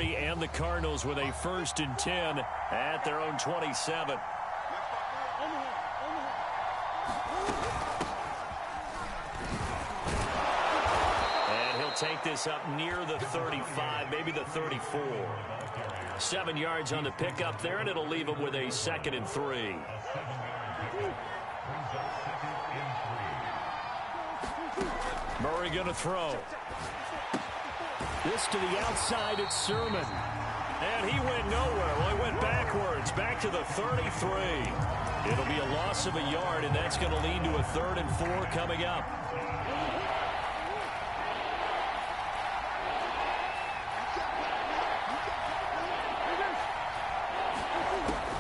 Murray and the Cardinals with a 1st and 10 at their own 27. And he'll take this up near the 35, maybe the 34. 7 yards on the pickup there, and it'll leave him with a 2nd and 3. Murray going to throw. This to the outside, it's Sermon. And he went nowhere. Well, he went backwards, back to the 33. It'll be a loss of a yard, and that's going to lead to a 3rd and 4 coming up.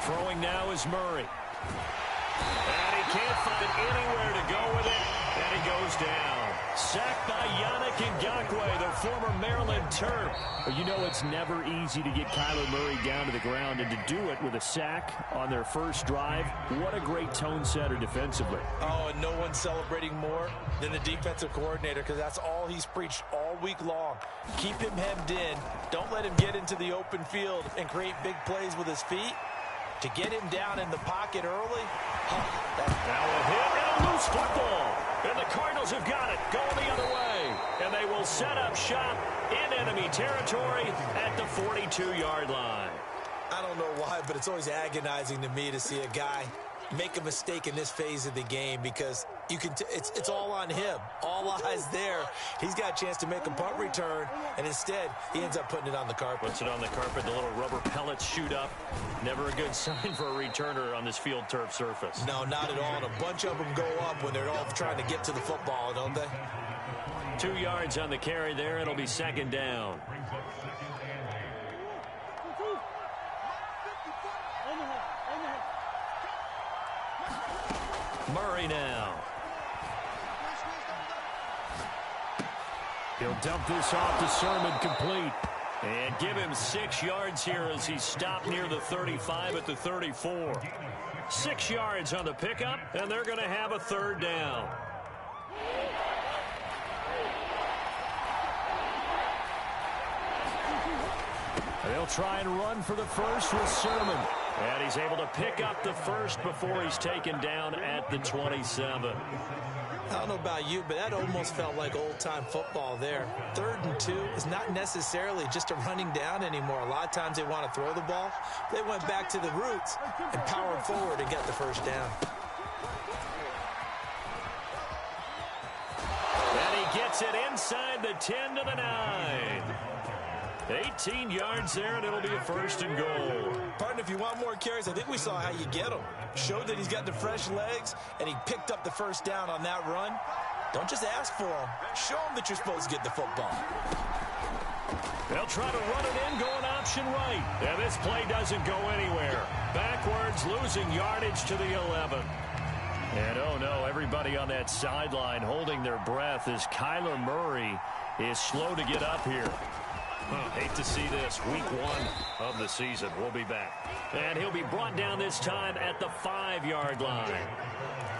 Throwing now is Murray. And he can't find anywhere to go with it, and he goes down. Sacked by Yannick Ngakoue, the former Maryland Terp. Well, you know it's never easy to get Kyler Murray down to the ground, and to do it with a sack on their first drive, what a great tone setter defensively. Oh, and no one's celebrating more than the defensive coordinator, because that's all he's preached all week long. Keep him hemmed in. Don't let him get into the open field and create big plays with his feet. To get him down in the pocket early. Now a hit and a loose football. And the Cardinals have got it, going the other way. And they will set up shop in enemy territory at the 42-yard line. I don't know why, but it's always agonizing to me to see a guy make a mistake in this phase of the game, because you can it's all on him. All eyes there. He's got a chance to make a punt return, and instead he ends up putting it on the carpet. Puts it on the carpet, the little rubber pellets shoot up. Never a good sign for a returner on this field turf surface. No, not at all. And a bunch of them go up when they're all trying to get to the football, don't they? 2 yards on the carry there. It'll be 2nd down. Murray now. He'll dump this off to Sermon, complete. And give him 6 yards here as he stopped near the 35 at the 34. 6 yards on the pickup, and they're going to have a 3rd down. They'll try and run for the first with Sermon. And he's able to pick up the first before he's taken down at the 27. I don't know about you, but that almost felt like old-time football there. 3rd and 2 is not necessarily just a running down anymore. A lot of times they want to throw the ball. They went back to the roots and powered forward and got the first down. And he gets it inside the 10 to the 9. 18 yards there, and it'll be a 1st and goal. Partner, if you want more carries, I think we saw how you get them. Showed that he's got the fresh legs, and he picked up the first down on that run. Don't just ask for them. Show them that you're supposed to get the football. They'll try to run it in, going option right. And this play doesn't go anywhere. Backwards, losing yardage to the 11. And oh no, everybody on that sideline holding their breath as Kyler Murray is slow to get up here. Hate to see this. Week 1 of the season. We'll be back. And he'll be brought down this time at the 5-yard line.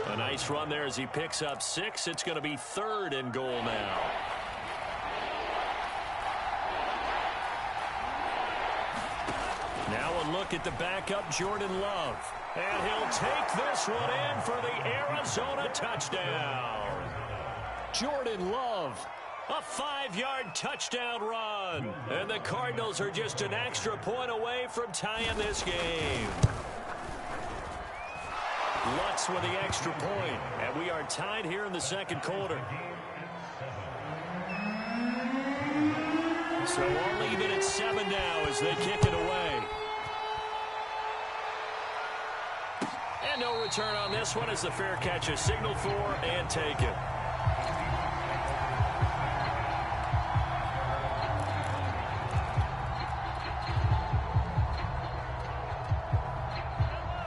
A nice run there as he picks up 6. It's going to be 3rd and goal now. Now a look at the backup, Jordan Love. And he'll take this one in for the Arizona touchdown. Jordan Love. A 5-yard touchdown run. And the Cardinals are just an extra point away from tying this game. Lutz with the extra point. And we are tied here in the 2nd quarter. So all even at 7 now as they kick it away. And no return on this one as the fair catch is signaled for and taken.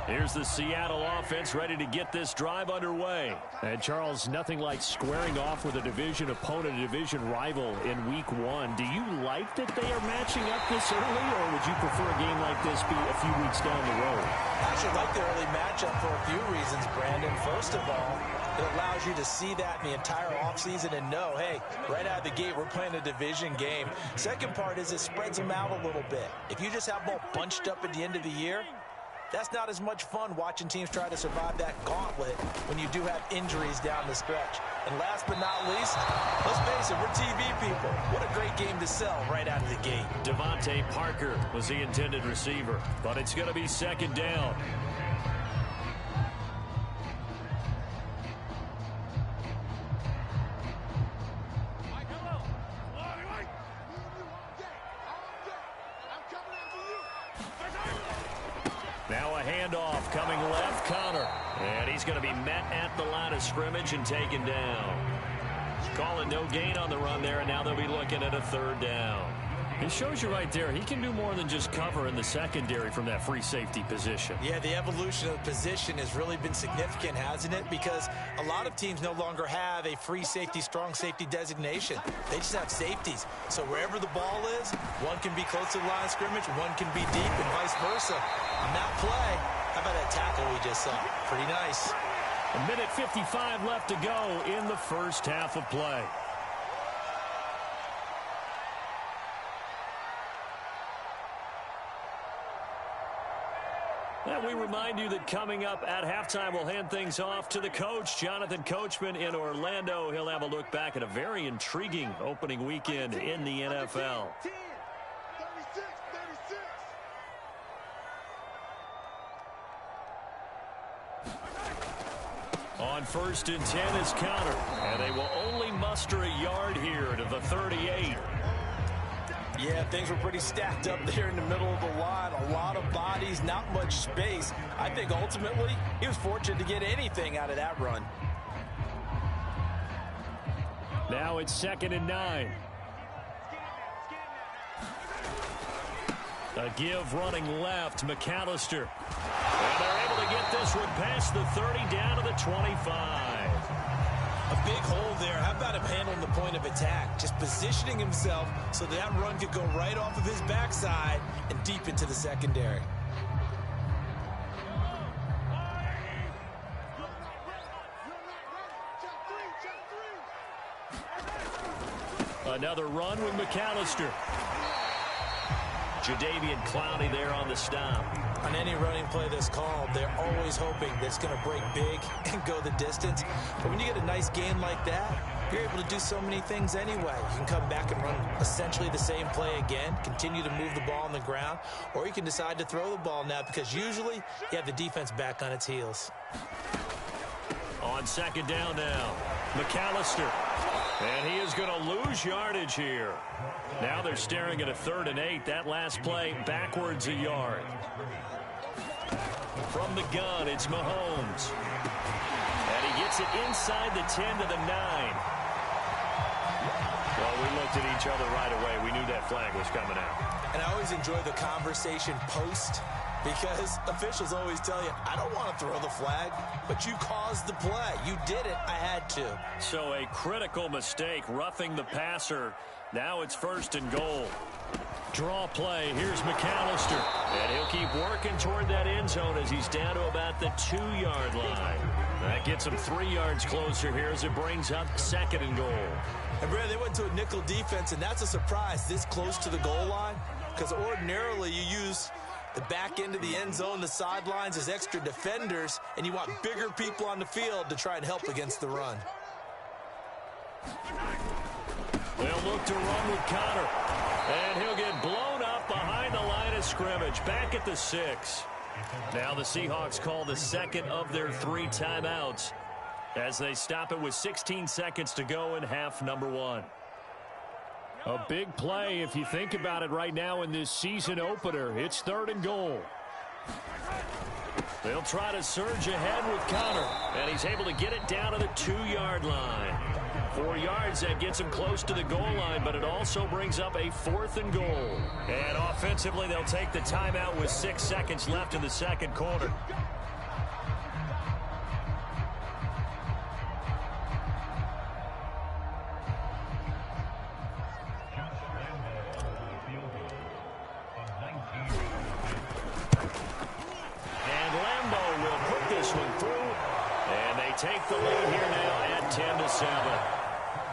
Here's the Seattle offense ready to get this drive underway. And Charles, nothing like squaring off with a division opponent, a division rival in week 1. Do you like that they are matching up this early, or would you prefer a game like this be a few weeks down the road? I actually like the early matchup for a few reasons, Brandon. First of all, It allows you to see that in the entire offseason and know, hey, right out of the gate, we're playing a division game. Second part is it spreads them out a little bit. If you just have them all bunched up at the end of the year, that's not as much fun watching teams try to survive that gauntlet when you do have injuries down the stretch. And last but not least, let's face it, we're TV people. What a great game to sell right out of the gate. Devontae Parker was the intended receiver, but it's going to be second down. Now a handoff coming left, Connor. And he's going to be met at the line of scrimmage and taken down. Calling no gain on the run there, and now they'll be looking at a third down. It shows you right there, he can do more than just cover in the secondary from that free safety position. Yeah, the evolution of the position has really been significant, hasn't it? Because a lot of teams no longer have a free safety, strong safety designation. They just have safeties. So wherever the ball is, one can be close to the line of scrimmage, one can be deep, and vice versa. On that play, how about that tackle we just saw? Pretty nice. A minute 55 left to go in the first half of play. And we remind you that coming up at halftime, we'll hand things off to the coach, Jonathan Coachman in Orlando. He'll have a look back at a very intriguing opening weekend in the NFL. On 1st and 10 is Connor, and they will only muster a yard here to the 38. Yeah, things were pretty stacked up there in the middle of the line. A lot of bodies, not much space. I think ultimately he was fortunate to get anything out of that run. Now it's 2nd and 9. A give running left, McAllister. And they're able to get this one past the 30 down to the 25. A big hole there. How about him handling the point of attack? Just positioning himself so that run could go right off of his backside and deep into the secondary. Another run with McAllister. Jadeveon Clowney there on the stop. On any running play that's called, they're always hoping that it's going to break big and go the distance. But when you get a nice gain like that, you're able to do so many things anyway. You can come back and run essentially the same play again, continue to move the ball on the ground, or you can decide to throw the ball now because usually you have the defense back on its heels. On 2nd down now, McAllister. And he is going to lose yardage here. Now they're staring at a 3rd and 8. That last play backwards a yard. From the gun, it's Mahomes. And he gets it inside the 10 to the 9. Well, we looked at each other right away. We knew that flag was coming out. And I always enjoy the conversation post because officials always tell you, I don't want to throw the flag, but you caused the play. You did it. I had to. So a critical mistake, roughing the passer. Now it's 1st and goal. Draw play. Here's McAllister. And he'll keep working toward that end zone as he's down to about the 2-yard line. That gets him 3 yards closer here as it brings up 2nd and goal. And Brad, they went to a nickel defense, and that's a surprise this close to the goal line because ordinarily you use the back end of the end zone, the sidelines as extra defenders, and you want bigger people on the field to try and help against the run. They'll look to run with Connor. And he'll get blown up behind the line of scrimmage. Back at the 6. Now the Seahawks call the 2nd of their 3 timeouts as they stop it with 16 seconds to go in half number 1. A big play if you think about it right now in this season opener. It's 3rd and goal. They'll try to surge ahead with Connor. And he's able to get it down to the 2-yard line. 4 yards, that gets him close to the goal line, but it also brings up a 4th and goal. And offensively, they'll take the timeout with 6 seconds left in the second quarter. And Lambeau will put this one through, and they take the lead here now at 10-7.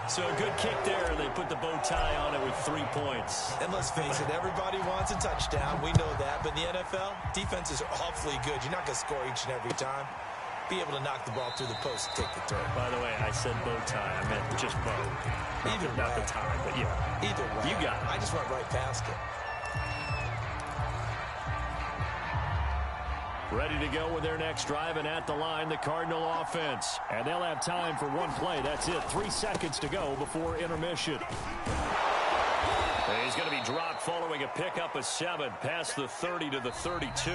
So a good kick there. They put the bow tie on it with 3 points. And let's face it, everybody wants a touchdown. We know that. But in the NFL, defenses are awfully good. You're not going to score each and every time. Be able to knock the ball through the post and take the turn. By the way, I said bow tie. I meant just bow. Not the tie, but yeah. Either way. You got it. I just went right past it. Ready to go with their next drive, and at the line, the Cardinal offense. And they'll have time for one play. That's it. 3 seconds to go before intermission. He's going to be dropped following a pickup of 7 past the 30 to the 32.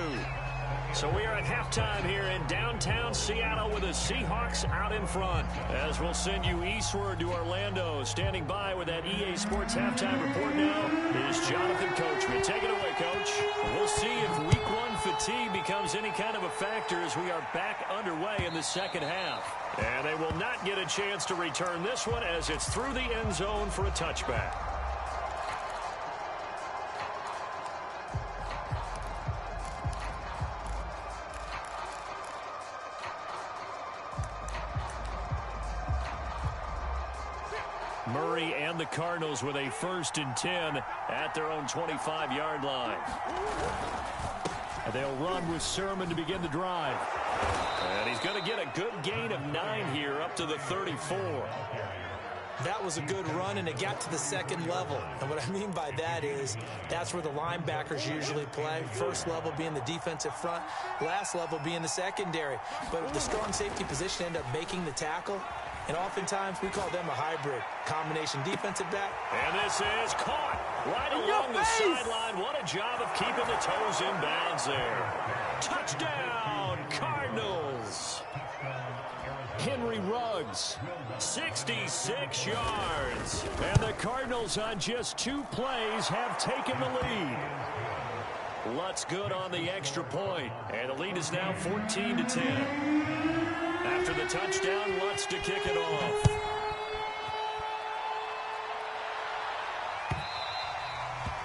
So we are at halftime here in downtown Seattle with the Seahawks out in front. As we'll send you eastward to Orlando. Standing by with that EA Sports halftime report now is Jonathan Coachman. Take it away, Coach. We'll see if week 1 fatigue becomes any kind of a factor as we are back underway in the second half. And they will not get a chance to return this one as it's through the end zone for a touchback. Murray and the Cardinals with a 1st and 10 at their own 25-yard line. And they'll run with Sermon to begin the drive. And he's going to get a good gain of 9 here up to the 34. That was a good run, and it got to the second level. And what I mean by that is that's where the linebackers usually play. First level being the defensive front, last level being the secondary. But the strong safety position ended up making the tackle. And oftentimes, we call them a hybrid combination defensive back. And this is caught right along the sideline. What a job of keeping the toes in bounds there. Touchdown, Cardinals. Henry Ruggs, 66 yards. And the Cardinals on just 2 plays have taken the lead. Lutz good on the extra point. And the lead is now 14-10. After the touchdown, Lutz to kick it off.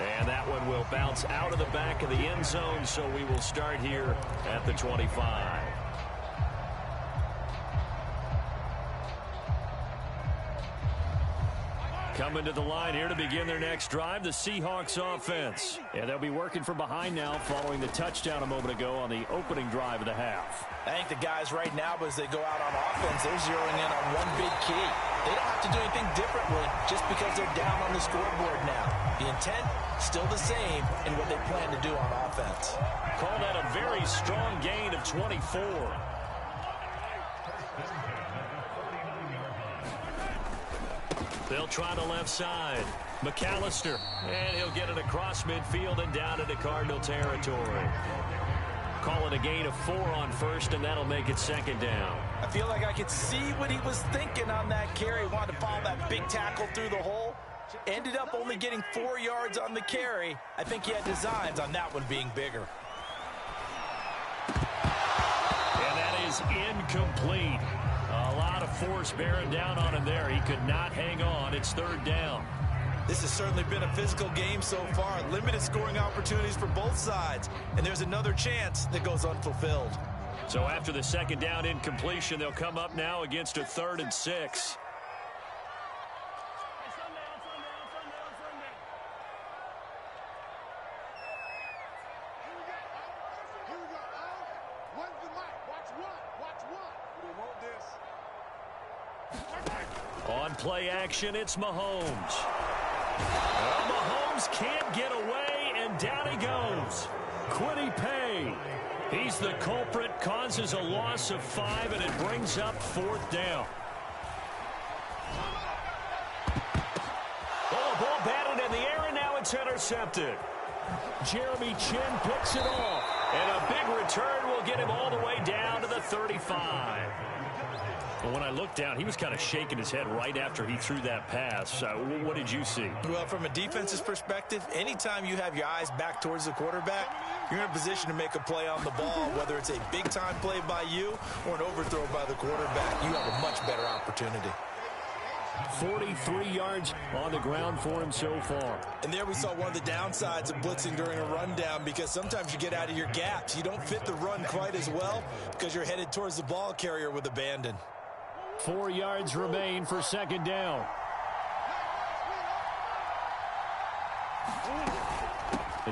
And that one will bounce out of the back of the end zone, so we will start here at the 25. Coming to the line here to begin their next drive, the Seahawks offense. And they'll be working from behind now following the touchdown a moment ago on the opening drive of the half. I think the guys right now, as they go out on offense, they're zeroing in on one big key. They don't have to do anything differently just because they're down on the scoreboard now. The intent, still the same in what they plan to do on offense. Call that a very strong gain of 24. They'll try the left side. McAllister, and he'll get it across midfield and down into Cardinal territory. Call it a gain of 4 on first, and that'll make it second down. I feel like I could see what he was thinking on that carry. Wanted to follow that big tackle through the hole. Ended up only getting 4 yards on the carry. I think he had designs on that one being bigger. And that is incomplete. A lot of force bearing down on him there. He could not hang on. It's 3rd down. This has certainly been a physical game so far. Limited scoring opportunities for both sides. And there's another chance that goes unfulfilled. So after the second down incompletion, they'll come up now against a 3rd and 6. On play action, it's Mahomes. Well, Mahomes can't get away, and down he goes. Kwity Paye. He's the culprit, causes a loss of 5, and it brings up 4th down. Oh, the ball batted in the air, and now it's intercepted. Jeremy Chin picks it off, and a big return will get him all the way down to the 35. Well, when I looked down, he was kind of shaking his head right after he threw that pass. What did you see? Well, from a defense's perspective, anytime you have your eyes back towards the quarterback, you're in a position to make a play on the ball, whether it's a big-time play by you or an overthrow by the quarterback. You have a much better opportunity. 43 yards on the ground for him so far. And there we saw one of the downsides of blitzing during a rundown, because sometimes you get out of your gaps. You don't fit the run quite as well because you're headed towards the ball carrier with abandon. 4 yards remain for second down.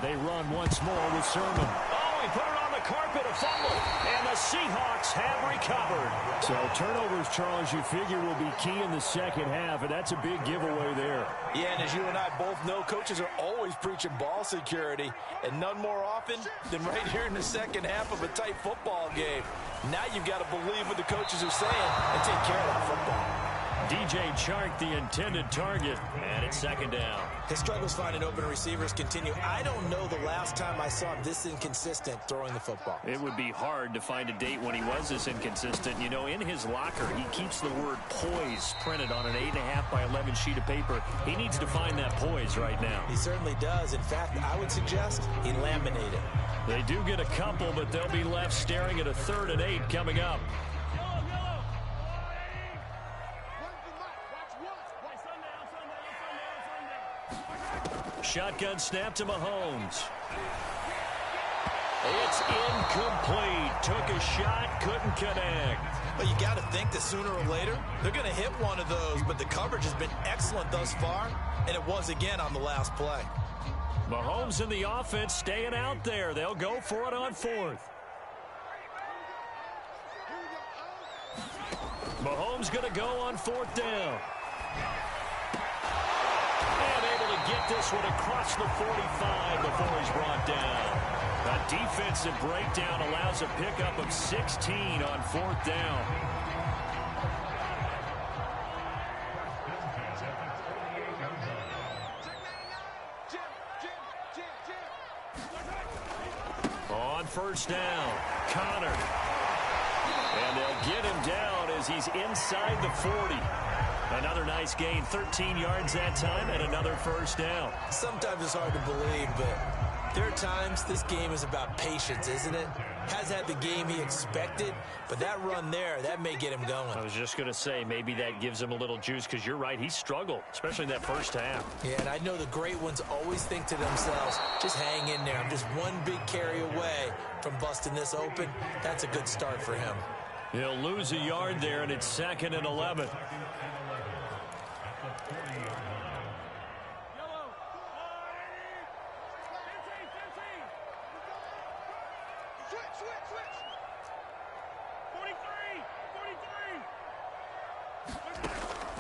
They run once more with Sermon. Oh, he put it on the carpet, a fumble. And the Seahawks have recovered. So turnovers, Charles, you figure will be key in the second half, and that's a big giveaway there. Yeah, and as you and I both know, coaches are always preaching ball security, and none more often than right here in the second half of a tight football game. Now you've got to believe what the coaches are saying and take care of that football. DJ Chark, the intended target, and it's second down. His struggles finding open receivers continue. I don't know the last time I saw him this inconsistent throwing the football. It would be hard to find a date when he was this inconsistent. You know, in his locker, he keeps the word poise printed on an 8.5 by 11 sheet of paper. He needs to find that poise right now. He certainly does. In fact, I would suggest he laminate it. They do get a couple, but they'll be left staring at a 3rd and 8 coming up. Shotgun snap to Mahomes. It's incomplete. Took a shot, couldn't connect. But you got to think that sooner or later, they're going to hit one of those. But the coverage has been excellent thus far, and it was again on the last play. Mahomes and the offense staying out there. They'll go for it on 4th. Mahomes going to go on 4th down. Get this one across the 45 before he's brought down. A defensive breakdown allows a pickup of 16 on 4th down. On 1st down, Connor. And they'll get him down as he's inside the 40. Another nice gain, 13 yards that time, and another 1st down. Sometimes it's hard to believe, but there are times this game is about patience, isn't it? Has had the game he expected, but that run there, that may get him going. I was just going to say, maybe that gives him a little juice, because you're right, he struggled, especially in that 1st half. Yeah, and I know the great ones always think to themselves, just hang in there. I'm just one big carry away from busting this open. That's a good start for him. He'll lose a yard there, and it's 2nd and 11.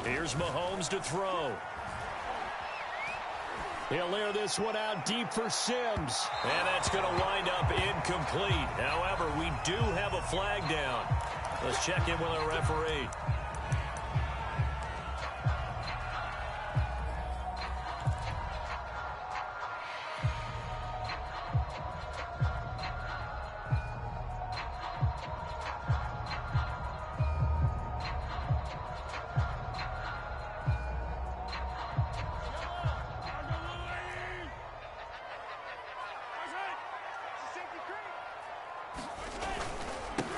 Here's Mahomes to throw. He'll air this one out deep for Sims. And that's going to wind up incomplete. However, we do have a flag down. Let's check in with our referee.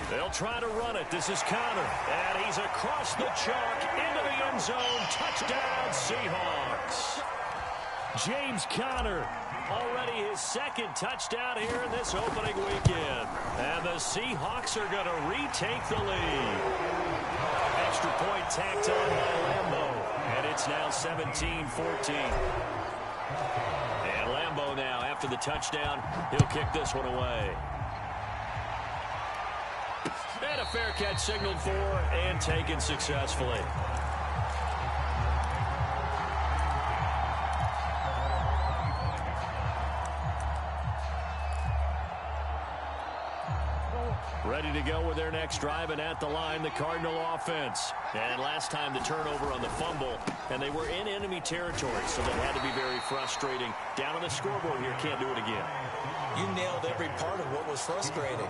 They'll try to run it. This is Connor. And he's across the chalk into the end zone. Touchdown, Seahawks. James Conner, already his 2nd touchdown here in this opening weekend. And the Seahawks are going to retake the lead. Extra point tacked on by Lambeau. And it's now 17-14. And Lambeau now, after the touchdown, he'll kick this one away. And a fair catch signaled for and taken successfully. Ready to go with their next drive, and at the line, the Cardinal offense. And last time, the turnover on the fumble, and they were in enemy territory, so that had to be very frustrating. Down on the scoreboard here, can't do it again. You nailed every part of what was frustrating.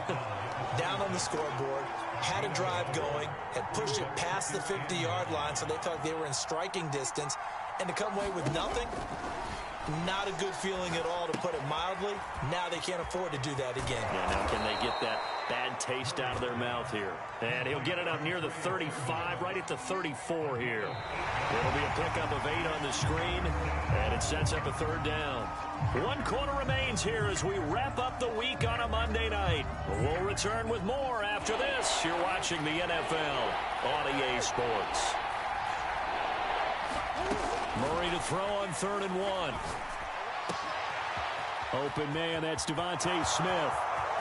Down on the scoreboard, had a drive going, had pushed it past the 50-yard line, so they felt they were in striking distance, and to come away with nothing, Not a good feeling at all, to put it mildly. Now they can't afford to do that again. Yeah, now can they get that bad taste out of their mouth here? And he'll get it up near the 35, right at the 34 here. It'll be a pickup of 8 on the screen, and it sets up a third down. 1 quarter remains here as we wrap up the week on a Monday night. We'll return with more after this. You're watching the NFL on EA Sports. Murray to throw on 3rd and 1. Open man, that's Devontae Smith.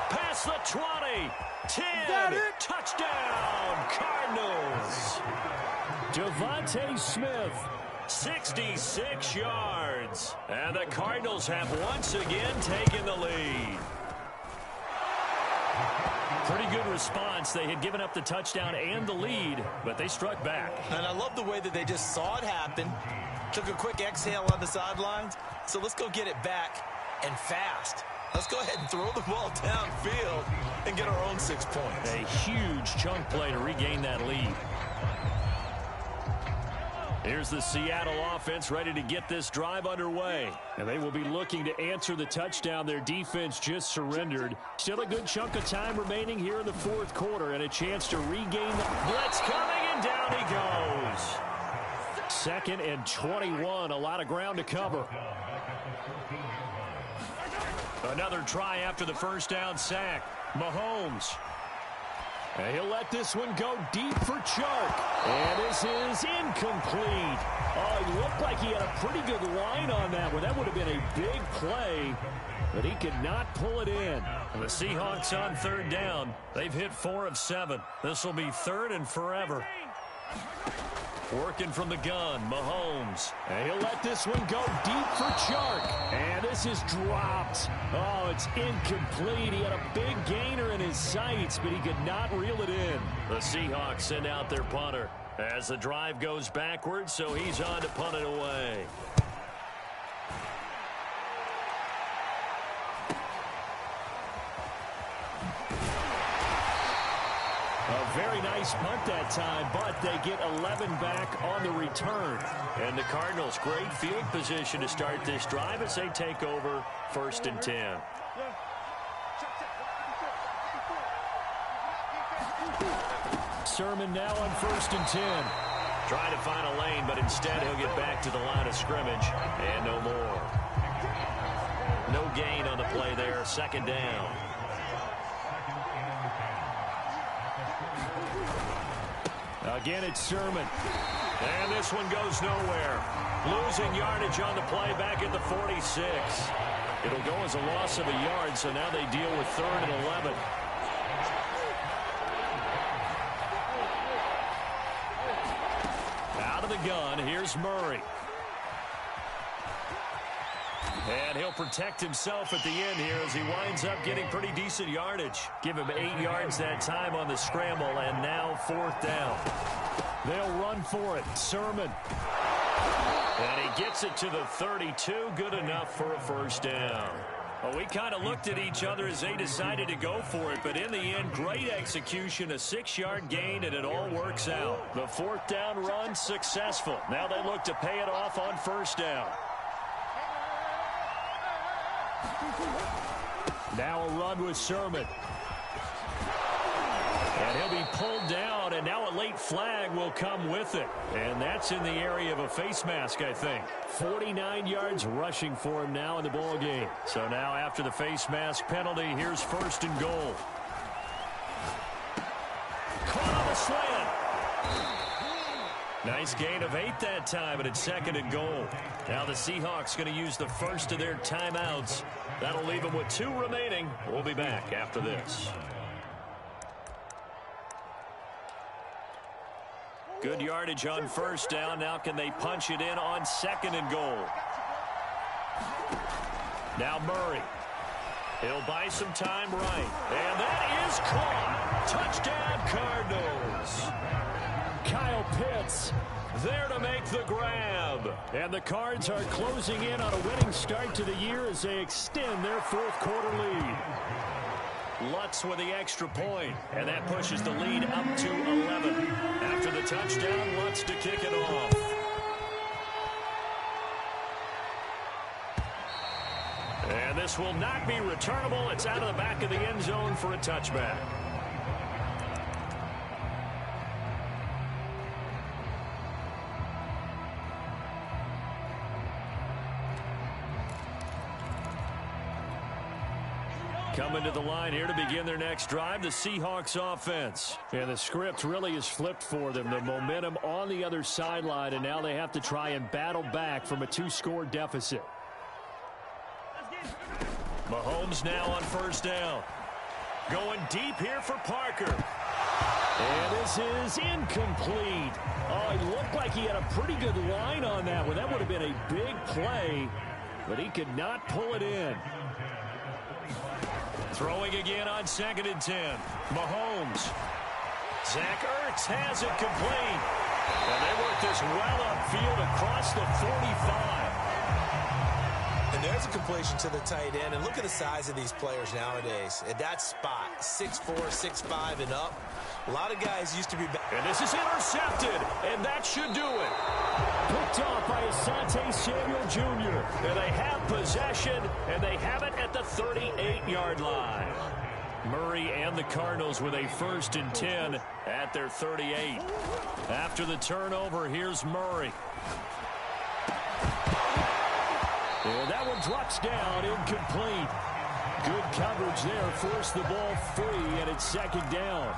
Past the 20. 10. Touchdown, Cardinals. Devontae Smith, 66 yards. And the Cardinals have once again taken the lead. Pretty good response. They had given up the touchdown and the lead, but they struck back. And I love the way that they just saw it happen, took a quick exhale on the sidelines. So let's go get it back, and fast. Let's go ahead and throw the ball downfield and get our own 6 points. A huge chunk play to regain that lead. Here's the Seattle offense ready to get this drive underway. And they will be looking to answer the touchdown their defense just surrendered. Still a good chunk of time remaining here in the 4th quarter and a chance to regain the blitz coming, and down he goes. 2nd and 21, a lot of ground to cover. Another try after the first down sack. Mahomes. And he'll let this one go deep for Chark. And this is incomplete. Oh, he looked like he had a pretty good line on that one. That would have been a big play, but he could not pull it in. And the Seahawks on 3rd down. They've hit 4 of 7. This will be 3rd and forever. Working from the gun, Mahomes. And he'll let this one go deep for Chark. And this is dropped. Oh, it's incomplete. He had a big gainer in his sights, but he could not reel it in. The Seahawks send out their punter as the drive goes backwards, so he's on to punt it away. A very nice punt that time, but they get 11 back on the return. And the Cardinals, great field position to start this drive as they take over 1st and 10. Sermon now on 1st and 10. Trying to find a lane, but instead he'll get back to the line of scrimmage, and no more. No gain on the play there, 2nd down. Again, it's Sermon. And this one goes nowhere. Losing yardage on the play back at the 46. It'll go as a loss of a yard, so now they deal with 3rd and 11. Out of the gun, here's Murray. And he'll protect himself at the end here as he winds up getting pretty decent yardage. Give him 8 yards that time on the scramble, and now 4th down. They'll run for it. Sermon. And he gets it to the 32. Good enough for a 1st down. Well, we kind of looked at each other as they decided to go for it, but in the end, great execution, a 6-yard gain, and it all works out. The 4th down run successful. Now they look to pay it off on 1st down. Now a run with Sermon. And he'll be pulled down, and now a late flag will come with it. And that's in the area of a face mask, I think. 49 yards rushing for him now in the ball game. So now after the face mask penalty, here's 1st and goal. Caught on the slant. Nice gain of 8 that time, and it's 2nd and goal. Now the Seahawks going to use the first of their timeouts. That'll leave them with 2 remaining. We'll be back after this. Good yardage on 1st down. Now can they punch it in on 2nd and goal? Now Murray. He'll buy some time right. And that is caught. Touchdown Cardinals. Kyle Pitts there to make the grab. And the Cards are closing in on a winning start to the year as they extend their 4th quarter lead. Lutz with the extra point, and that pushes the lead up to 11. After the touchdown, Lutz to kick it off. And this will not be returnable. It's out of the back of the end zone for a touchback. Coming to the line here to begin their next drive, the Seahawks offense. And the script really is flipped for them. The momentum on the other sideline, and now they have to try and battle back from a 2-score deficit. Mahomes now on first down. Going deep here for Parker. And this is incomplete. Oh, it looked like he had a pretty good line on that one. That would have been a big play, but he could not pull it in. Throwing again on 2nd and 10. Mahomes. Zach Ertz has it complete. And they work this well upfield across the 45. And there's a completion to the tight end. And look at the size of these players nowadays. At that spot, 6'4", 6'5", and up. A lot of guys used to be back. And this is intercepted. And that should do it. Picked off by Asante Samuel Jr. And they have possession, and they have it at the 38-yard line. Murray and the Cardinals with a 1st and 10 at their 38. After the turnover, here's Murray. And that one drops down, incomplete. Good coverage there, forced the ball free, and it's 2nd down.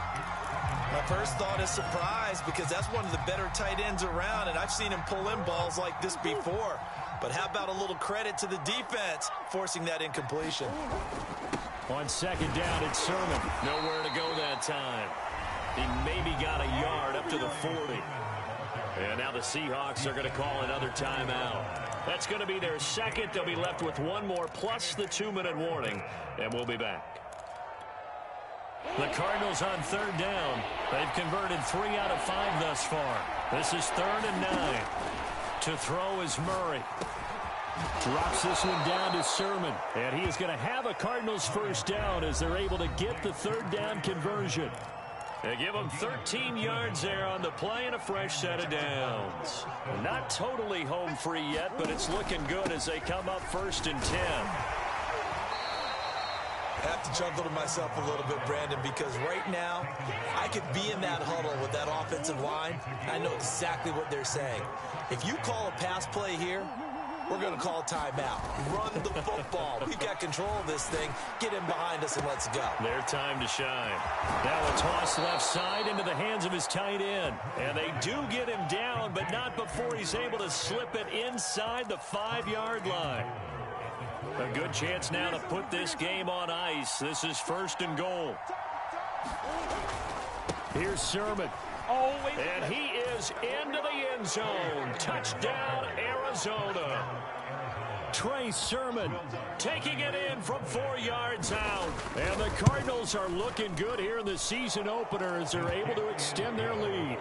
My first thought is surprise, because that's one of the better tight ends around, and I've seen him pull in balls like this before. But how about a little credit to the defense forcing that incompletion? On 2nd down, it's Sermon. Nowhere to go that time. He maybe got a yard up to the 40. And now the Seahawks are going to call another timeout. That's going to be their second. They'll be left with one more plus the 2-minute warning, and we'll be back. The Cardinals on 3rd down. They've converted 3 out of 5 thus far. This is 3rd and 9. To throw is Murray. Drops this one down to Sermon. And he is going to have a Cardinals 1st down as they're able to get the 3rd down conversion. They give him 13 yards there on the play and a fresh set of downs. Not totally home free yet, but it's looking good as they come up 1st and 10. I have to chuckle to myself a little bit, Brandon, because right now I could be in that huddle with that offensive line. I know exactly what they're saying. If you call a pass play here, we're going to call a timeout. Run the football. We've got control of this thing. Get him behind us and let's go. Their time to shine. Now a toss left side into the hands of his tight end. And they do get him down, but not before he's able to slip it inside the 5-yard line. A good chance now to put this game on ice. This is 1st and goal. Here's Sermon. And he is into the end zone. Touchdown, Arizona. Trey Sermon taking it in from 4 yards out. And the Cardinals are looking good here in the season opener as they're able to extend their lead.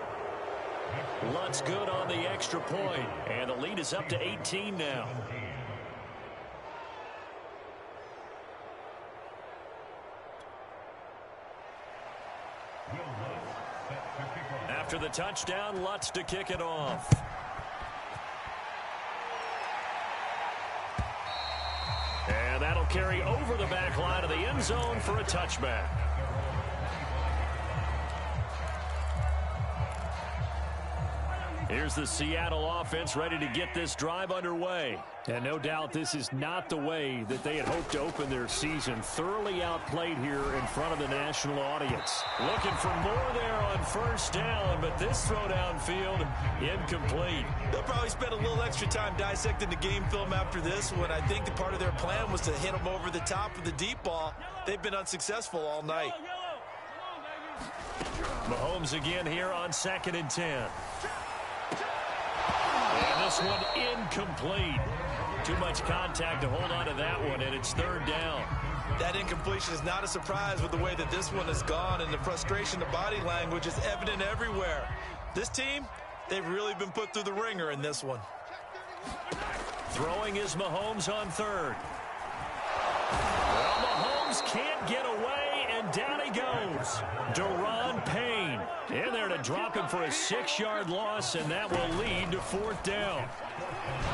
Lutz good on the extra point. And the lead is up to 18 now. After the touchdown, Lutz to kick it off. And that'll carry over the back line of the end zone for a touchback. Here's the Seattle offense ready to get this drive underway. And no doubt this is not the way that they had hoped to open their season. Thoroughly outplayed here in front of the national audience. Looking for more there on 1st down, but this throw downfield incomplete. They'll probably spend a little extra time dissecting the game film after this one. I think the part of their plan was to hit them over the top with the deep ball. They've been unsuccessful all night. Mahomes again here on 2nd and 10. And this one incomplete. Too much contact to hold on to that one, and it's 3rd down. That incompletion is not a surprise with the way that this one has gone, and the frustration, the body language is evident everywhere. This team, they've really been put through the ringer in this one. Throwing is Mahomes on 3rd. Well, Mahomes can't get away and and down he goes. Deron Payne in there to drop him for a 6-yard loss, and that will lead to 4th down.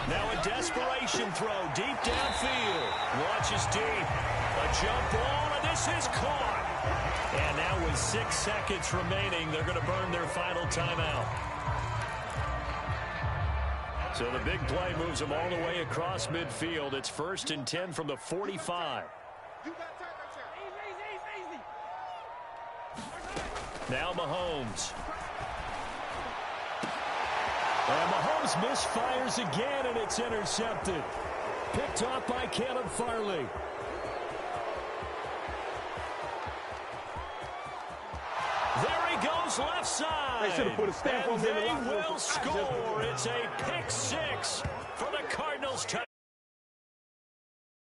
Now a desperation throw deep downfield. Launches deep. A jump ball, and this is caught. And now with 6 seconds remaining, they're going to burn their final timeout. So the big play moves them all the way across midfield. It's 1st and 10 from the 45. Now Mahomes. And Mahomes misfires again, and it's intercepted. Picked off by Caleb Farley. There he goes left side. And they will score. It's a pick 6 for the Cardinals.